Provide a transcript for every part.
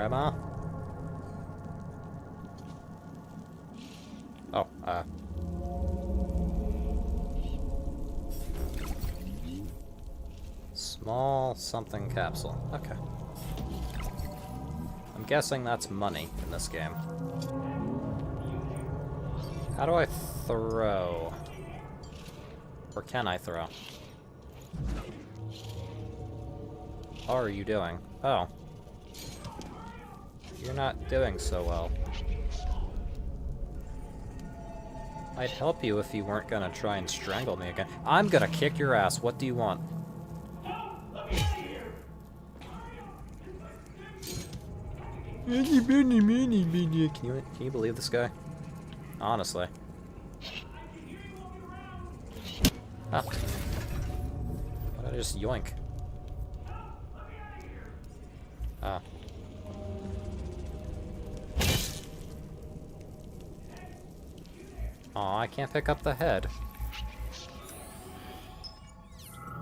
Grandma? Oh, small something capsule. Okay. I'm guessing that's money in this game. How do I throw? Or can I throw? How are you doing? Oh. You're not doing so well. I'd help you if you weren't gonna try and strangle me again. I'm gonna kick your ass. What do you want? Can you believe this guy? Honestly. Ah. Why did I just yoink? Ah. Aw, I can't pick up the head.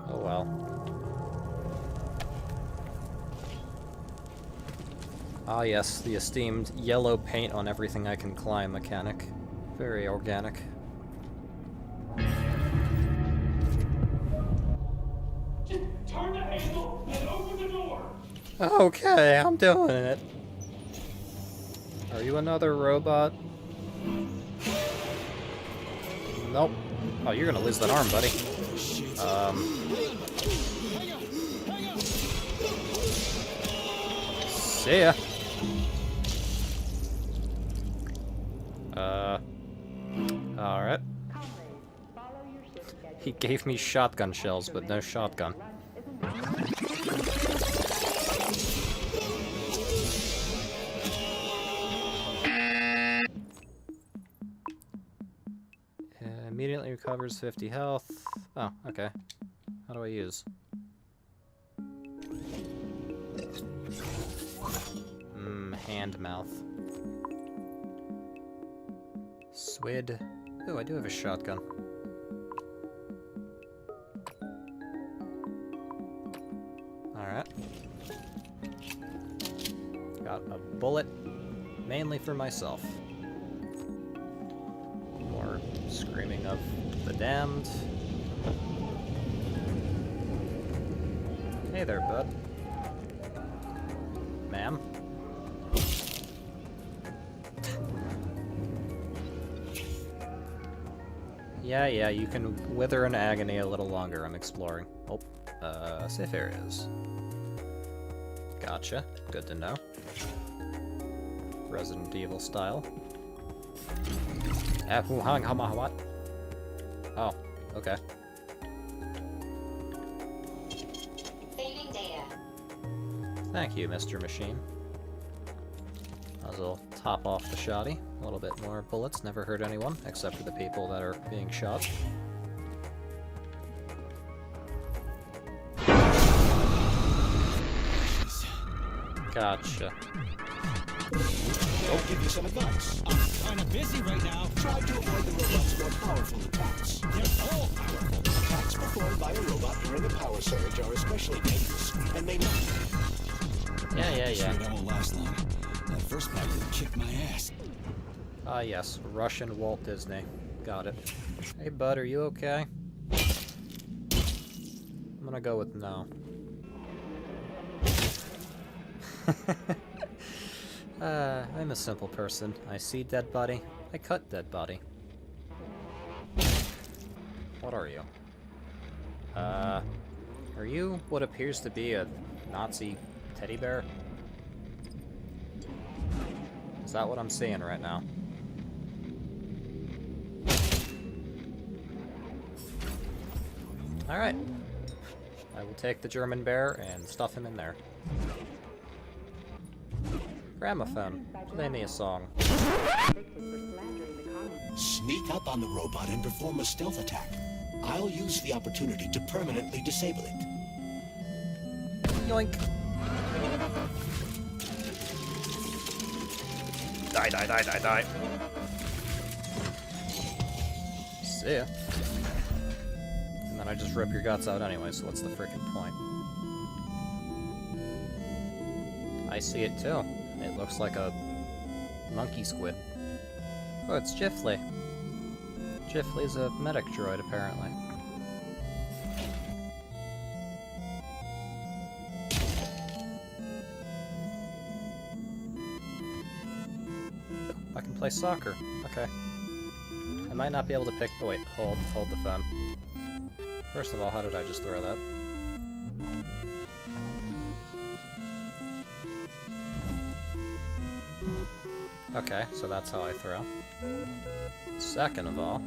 Oh well. Ah yes, the esteemed yellow paint on everything I can climb mechanic. Very organic. Just turn the handle and open the door! Okay, I'm doing it. Are you another robot? Nope. Oh, you're gonna lose that arm, buddy. See ya. Alright. He gave me shotgun shells, but no shotgun. Immediately recovers 50 health. Oh, okay. How do I use? Hand mouth. Swid. Ooh, I do have a shotgun. Alright. Got a bullet, mainly for myself. More screaming of the damned. Hey there, bud. Ma'am? Yeah, you can wither in agony a little longer. I'm exploring. Oh, safe areas. Gotcha. Good to know. Resident Evil style. What? Oh, okay. Saving data. Thank you, Mr. Machine. Might as well top off the shoddy. A little bit more bullets, never hurt anyone, except for the people that are being shot. Gotcha. I'll give you some advice. I'm kinda busy right now. Try to avoid the robot's more powerful attacks. They're all powerful. Attacks performed by a robot during a power surge are especially dangerous and may not. Yeah. Sure, that won't last long. That first pack kicked my ass. Ah, yes. Russian Walt Disney. Got it. Hey, bud, are you okay? I'm gonna go with no. I'm a simple person. I see dead body, I cut dead body. What are you? Are you what appears to be a Nazi teddy bear? Is that what I'm seeing right now? Alright. I will take the German bear and stuff him in there. Gramophone. Play me a song. Sneak up on the robot and perform a stealth attack. I'll use the opportunity to permanently disable it. Yoink. Die. See ya. And then I just rip your guts out anyway, so what's the freaking point? I see it too. It looks like a monkey squid. Oh, it's Jiffly. Jiffly's a medic droid, apparently. I can play soccer. Okay. I might not be able to pick... Oh wait, hold the phone. First of all, how did I just throw that? Okay, so that's how I throw. Second of all...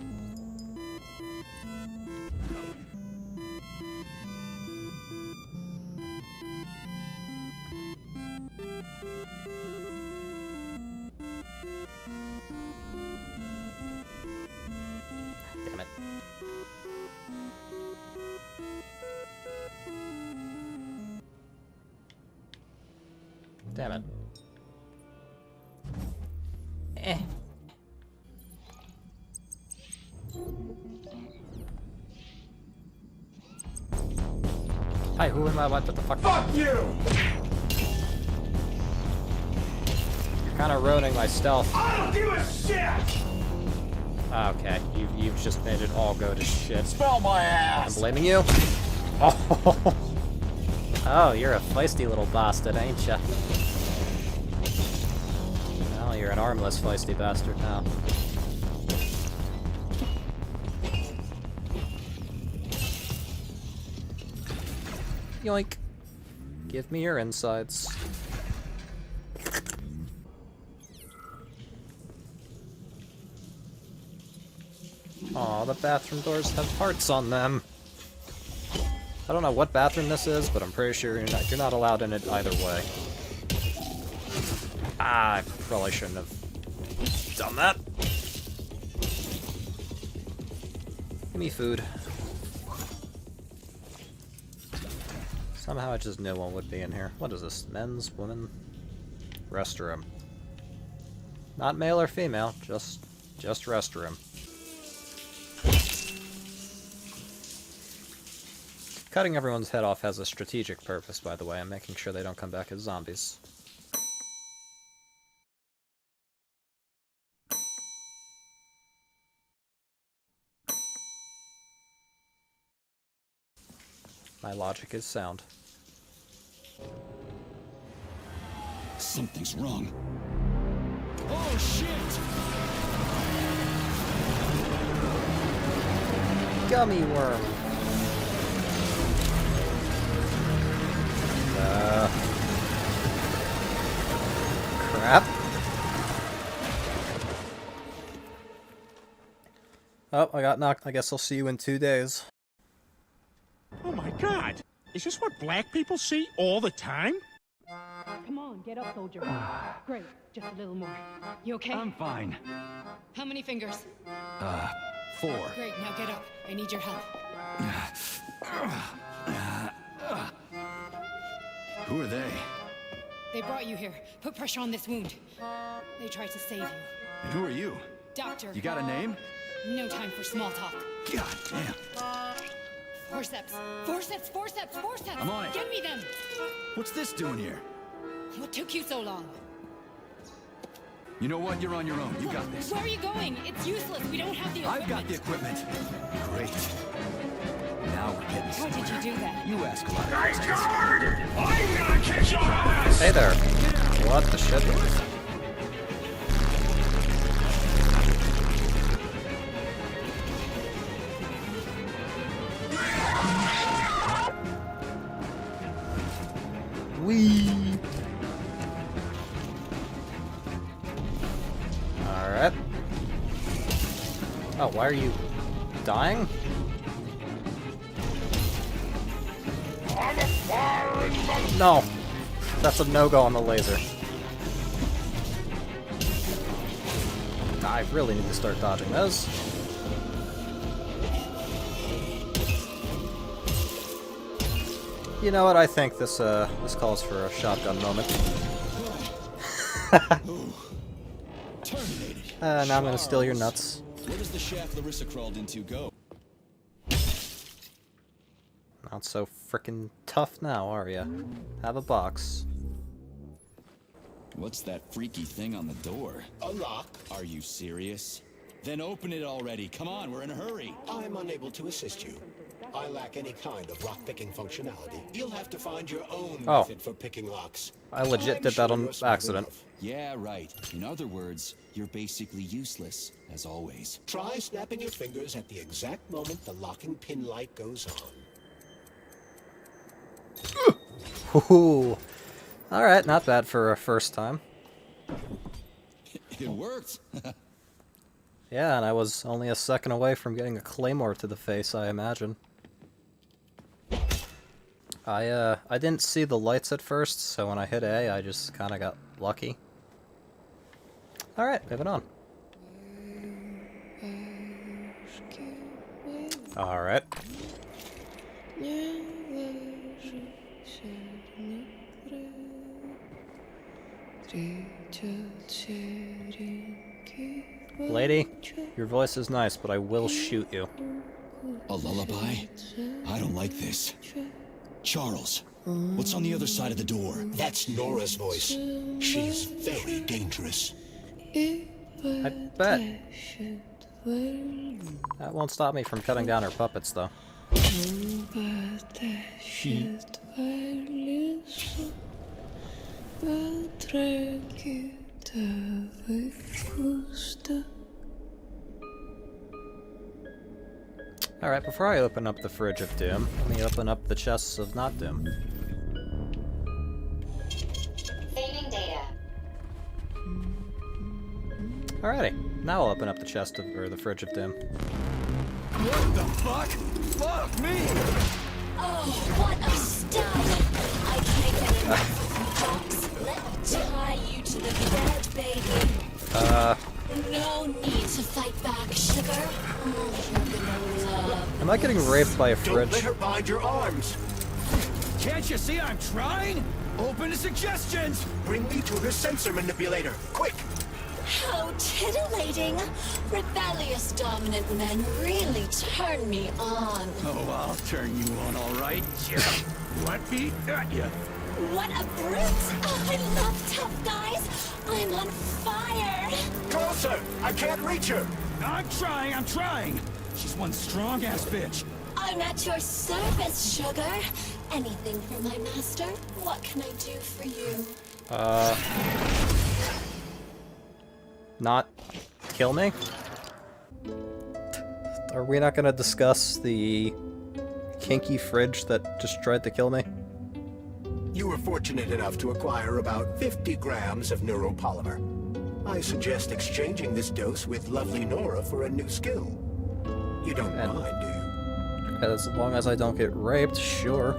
Damn it. Damn it. Eh. Hi, who am I? What the fuck? Fuck you! You're kind of ruining my stealth. I don't give a shit! Okay, you've just made it all go to shit. Spell my I'm ass! blaming you. Oh, oh, you're a feisty little bastard, ain't ya? Well, you're an armless feisty bastard now. Yoink. Give me your insides. Aw, the bathroom doors have hearts on them. I don't know what bathroom this is, but I'm pretty sure you're not allowed in it either way. Ah, I probably shouldn't have done that. Give me food. Somehow I just knew one would be in here. What is this? Men's, women? Restroom. Not male or female, just restroom. Cutting everyone's head off has a strategic purpose, by the way. I'm making sure they don't come back as zombies. My logic is sound. Something's wrong. Oh, shit! Gummy worm! Crap. Oh, I got knocked. I guess I'll see you in 2 days. Oh my god! Is this what black people see all the time? Come on, get up, soldier. Great, just a little more. You okay? I'm fine. How many fingers? 4. Great, now get up. I need your help. Who are they? They brought you here. Put pressure on this wound. They tried to save you. And who are you? Doctor. You got a name? No time for small talk. God damn. Forceps. Forceps, forceps, forceps! I'm on it. Give me them! What's this doing here? What took you so long? You know what? You're on your own. You got this. Where are you going? It's useless. We don't have the equipment. I've got the equipment. Great. Now we're getting Why somewhere. did you do that? You ask a lot of Nice questions. guard! I'm gonna kick your ass! Hey there. What the shit? Wee. Alright. Oh, why are you dying? No. That's a no-go on the laser. I really need to start dodging those. You know what? I think this calls for a shotgun moment. Terminated. Now I'm gonna steal your nuts. Where does the shaft Larissa crawled into go? Not so frickin' tough now, are ya? Have a box. What's that freaky thing on the door? A lock. Are you serious? Then open it already. Come on, we're in a hurry. I'm unable to assist you. I lack any kind of lock-picking functionality. You'll have to find your own Oh. method for picking locks. I legit I'm did that sure on you're smart accident. enough. Yeah, right. In other words, you're basically useless, as always. Try snapping your fingers at the exact moment the locking pin light goes on. Ooh. Alright, not bad for a first time. It worked. Yeah, and I was only a second away from getting a claymore to the face, I imagine. I didn't see the lights at first, so when I hit A, I just kinda got lucky. Alright, moving on. Alright. Lady, your voice is nice, but I will shoot you. A lullaby? I don't like this. Charles, what's on the other side of the door? That's Nora's voice. She's very dangerous. I bet. That won't stop me from cutting down her puppets, though. Alright, before I open up the fridge of doom, let me open up the chests of not doom. Saving data. Alrighty, now I'll open up the chest of, or the fridge of doom. What the fuck? Fuck me! Oh, what a style! I can't get enough of jokes. Let me tie you to the bed, baby. No need to fight back, sugar. You're gonna love. Am I getting raped by a Don't fridge? let her bind your arms. Can't you see I'm trying? Open to suggestions! Bring me to her sensor manipulator. Quick! How titillating! Rebellious dominant men really turn me on. Oh, I'll turn you on, all right. Let me at you. What a brute! Oh, I love tough guys. I'm on fire. Closer! I can't reach her! I'm trying. She's one strong-ass bitch. I'm at your service, sugar. Anything for my master? What can I do for you? Not kill me? Are we not gonna discuss the kinky fridge that just tried to kill me? You were fortunate enough to acquire about 50 grams of neuropolymer. I suggest exchanging this dose with lovely Nora for a new skill. You don't mind, do you? As long as I don't get raped, sure.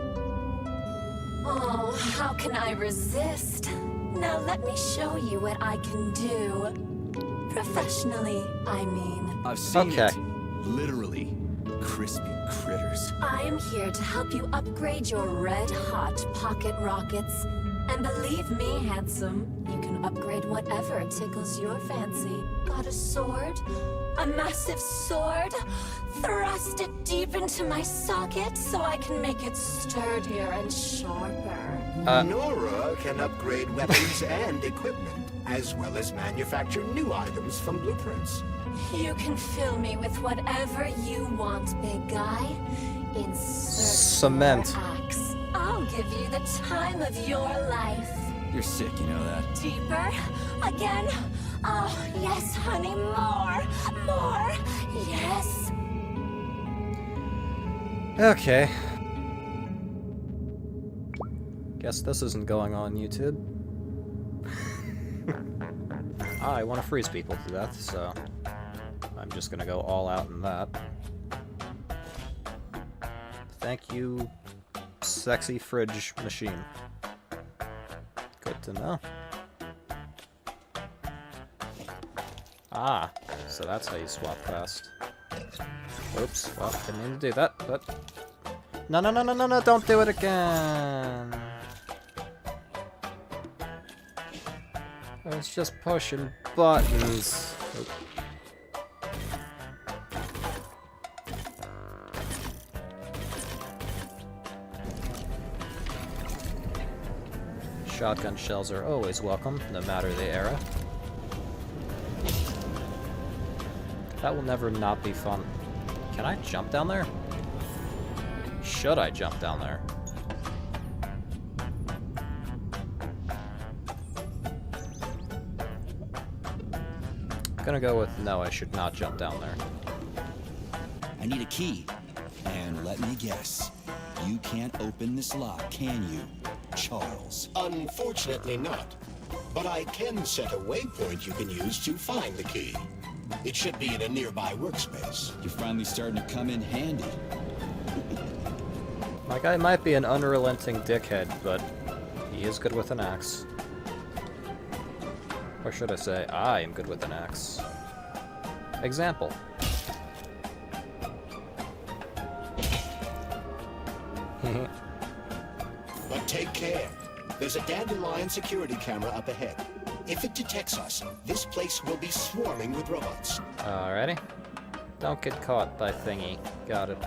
Oh, how can I resist? Now let me show you what I can do. Professionally, I mean. I've seen Okay. it. Literally. Crispy critters. I am here to help you upgrade your red-hot pocket rockets. And believe me, handsome, you can upgrade whatever tickles your fancy. Got a sword? A massive sword? Thrust it deep into my socket so I can make it sturdier and sharper. Nora can upgrade weapons and equipment, as well as manufacture new items from blueprints. You can fill me with whatever you want, big guy. Insert Cement. your axe. I'll give you the time of your life. You're sick, you know that. Deeper? Again? Oh, yes, honey, more! More! Yes! Okay. Guess this isn't going on YouTube. I want to freeze people to death, so I'm just gonna go all out in that. Thank you, sexy fridge machine. Good to know. Ah, so that's how you swap fast. Oops, well, didn't mean to do that, but... No, no, no, no, no, no, don't do it again! I was just pushing buttons. Oop. Shotgun shells are always welcome, no matter the era. That will never not be fun. Can I jump down there? Should I jump down there? I'm gonna go with no, I should not jump down there. I need a key. And let me guess. You can't open this lock, can you, Charles? Unfortunately not. But I can set a waypoint you can use to find the key. It should be in a nearby workspace. You're finally starting to come in handy. My guy might be an unrelenting dickhead, but he is good with an axe. Or should I say, I am good with an axe. Example. But take care. There's a dandelion security camera up ahead. If it detects us, this place will be swarming with robots. Alrighty. Don't get caught by thingy. Got it.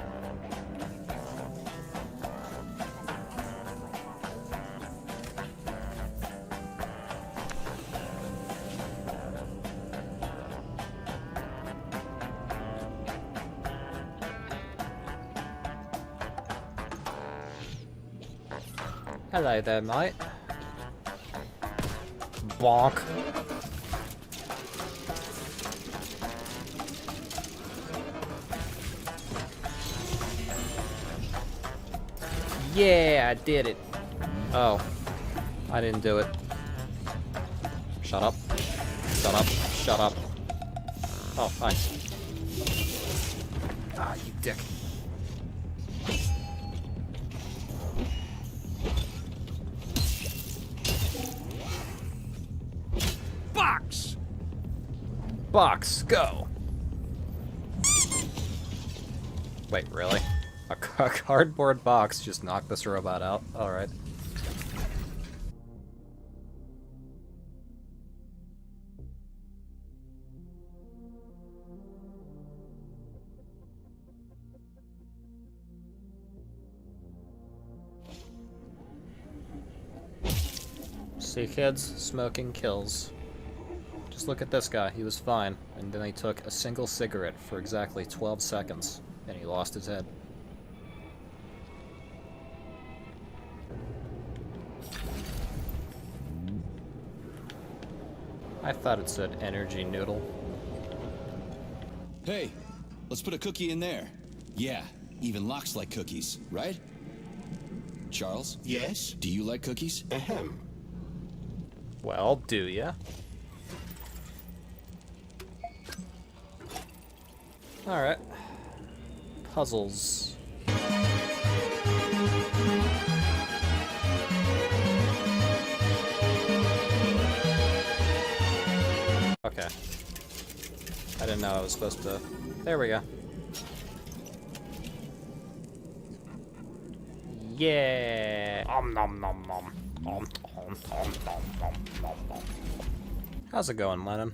Hello there, mate. Bonk. Yeah, I did it. Oh. I didn't do it. Shut up. Shut up. Shut up. Oh, hi. Ah, you dick. Box, go! Wait, really? A cardboard box just knocked this robot out? Alright. See, kids? Smoking kills. Just look at this guy, he was fine, and then he took a single cigarette for exactly 12 seconds, and he lost his head. I thought it said energy noodle. Hey, let's put a cookie in there. Yeah, even locks like cookies, right? Charles? Yes? Do you like cookies? Ahem. Well, do ya? Alright. Puzzles. Okay. I didn't know I was supposed to... There we go. Yeah! Om nom nom nom. Om nom nom nom nom nom nom. How's it going, Lennon?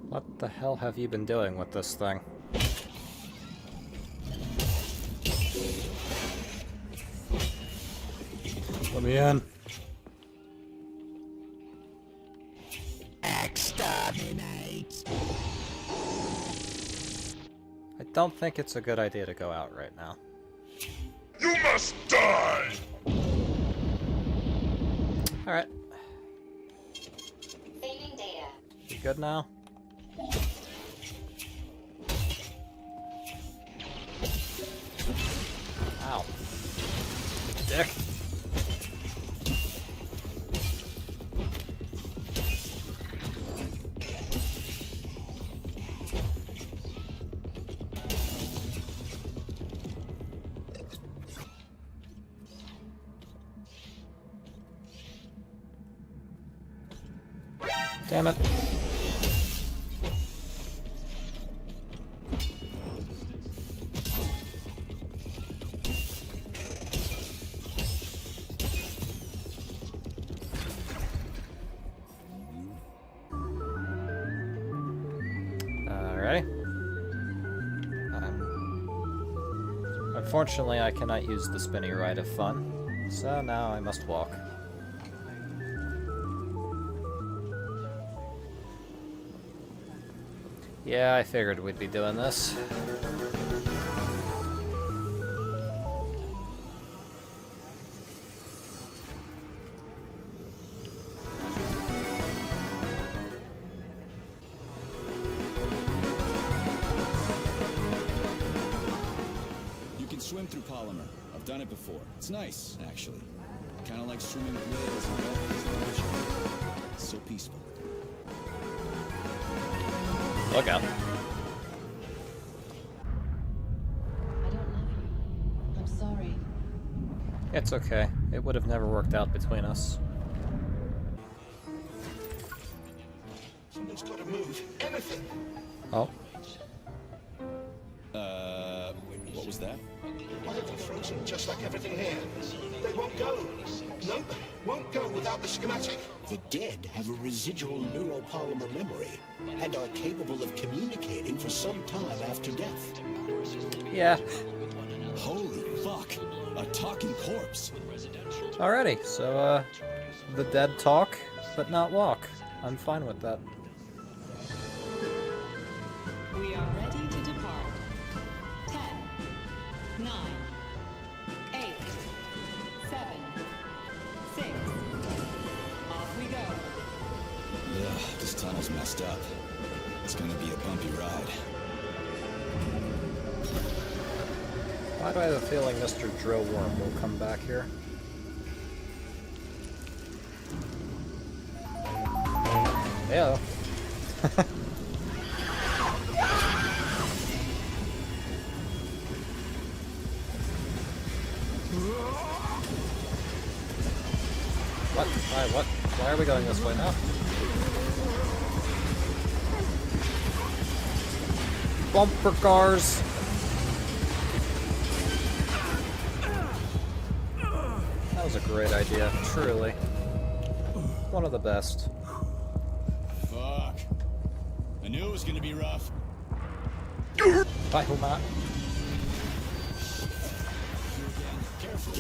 What the hell have you been doing with this thing? Let me in. Exterminate. I don't think it's a good idea to go out right now. You must die! Alright. Saving data. You good now? Ow. Dick. Damn it. Alrighty. Unfortunately, I cannot use the spinny ride of fun, so now I must walk. Yeah, I figured we'd be doing this. Swim through polymer. I've done it before. It's nice, actually. Kind of like swimming with whales and dolphins in the ocean. It's so peaceful. Look out. I don't love you. I'm sorry. It's okay. It would have never worked out between us. Somebody's got to move. Anything. Oh. What was that? Why have you frozen just like everything here? They won't go. Nope, won't go without the schematic. The dead have a residual neuropolymer memory and are capable of communicating for some time after death. Yeah. Holy fuck! A talking corpse! Alrighty, so, the dead talk, but not walk. I'm fine with that. We are ready to depart. 10, 9, 8, 7, 6. Off we go. Ugh, this tunnel's messed up. It's gonna be a bumpy ride. Why do I have a feeling Mr. Drill Worm will come back here? Yeah. What? Why? What? Why are we going this way now? Bumper cars! That was a great idea, truly. One of the best. Fuck. I knew it was gonna be rough. Bye, Huma. Careful,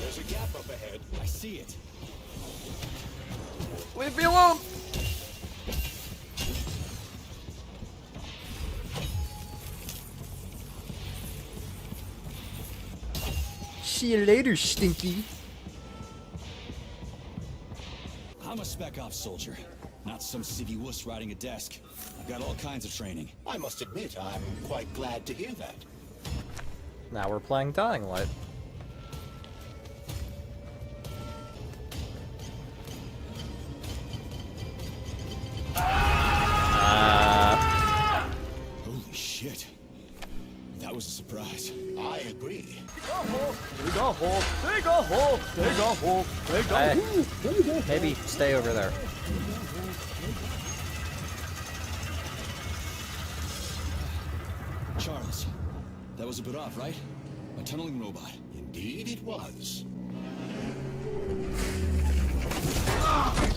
there's a gap up ahead. I see it. Leave me alone! See you later, Stinky. I'm a spec ops soldier, not some civvy wuss riding a desk. I've got all kinds of training. I must admit, I'm quite glad to hear that. Now we're playing Dying Light. Holy shit. That was a surprise. I agree. Maybe stay over there. Charles, that was a bit off, right? A tunneling robot. Indeed it was.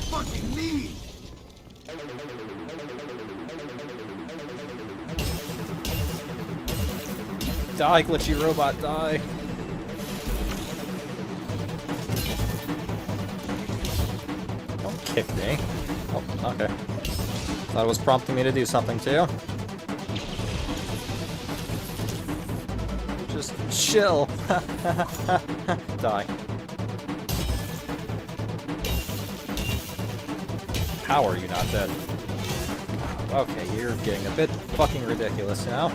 Fucking me! Die, glitchy robot, die. Don't kick me. Oh, okay. Thought it was prompting me to do something too. Just chill. Die. How are you not dead? Okay, you're getting a bit fucking ridiculous now.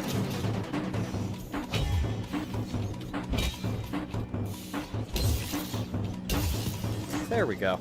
There we go.